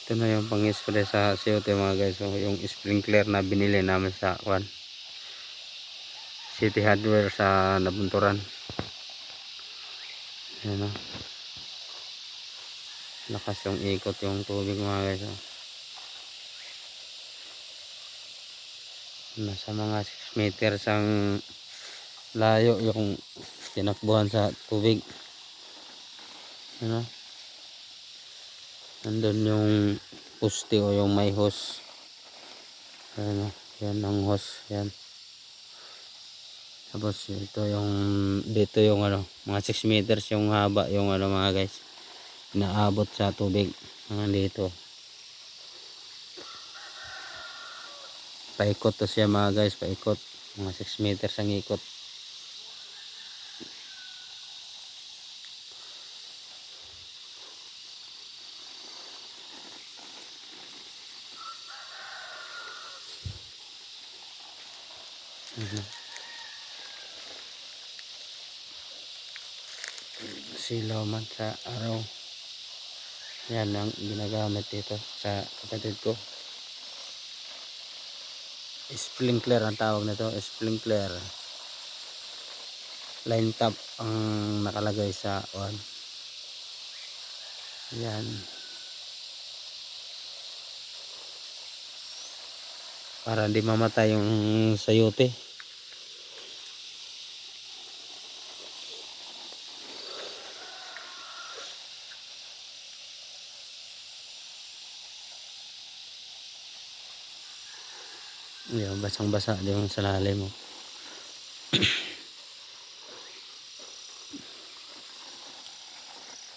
Ito na yung pang-spray sa CO2 mga guys. So, yung sprinkler na binili namin sa City Hardware sa Nabunturan. Ayan o. Lakas yung ikot yung tubig mga guys. So, nasa mga 6 meters ang layo yung tinakbuhan sa tubig. Ayan o. Nandun yung poste o yung may hose. Ayan o. Yan ang hose. Yan. Tapos ito yung dito yung mga 6 meters yung haba yung mga guys. Naabot sa tubig. Dito. Paikot to siya mga guys. Paikot. Mga 6 meters ang ikot. Silaw man sa araw. Yan ang ginagamit dito sa kapatid ko. Sprinkler ang tawag nito. Sprinkler. Line top ang nakalagay sa yan. Para hindi mamatay yung sayote. Yung basang-basa yung sa lalim mo.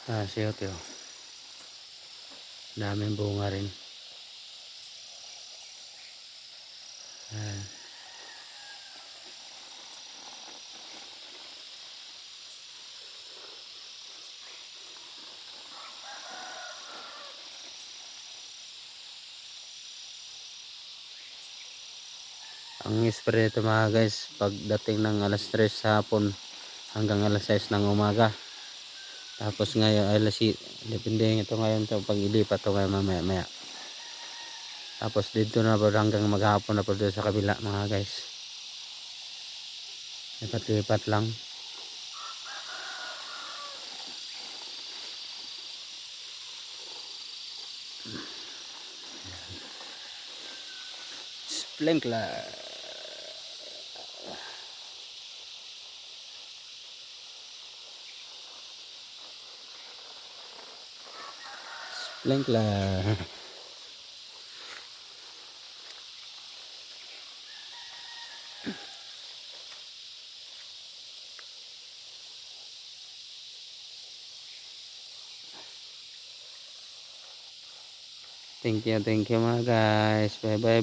Sayote oh. Daming bunga rin. Ang spray nito mga guys, pagdating ng alas 3 sa hapon hanggang alas 6 ng umaga. Tapos ngayon ay depende ito ngayon to pag ilipat to ngayon mamaya. Tapos dito na po hanggang maghapon na po doon sa kabila mga guys. Lipat-lipat lang. Sprinkler. Sprinkler. Thank you mga guys. Bye.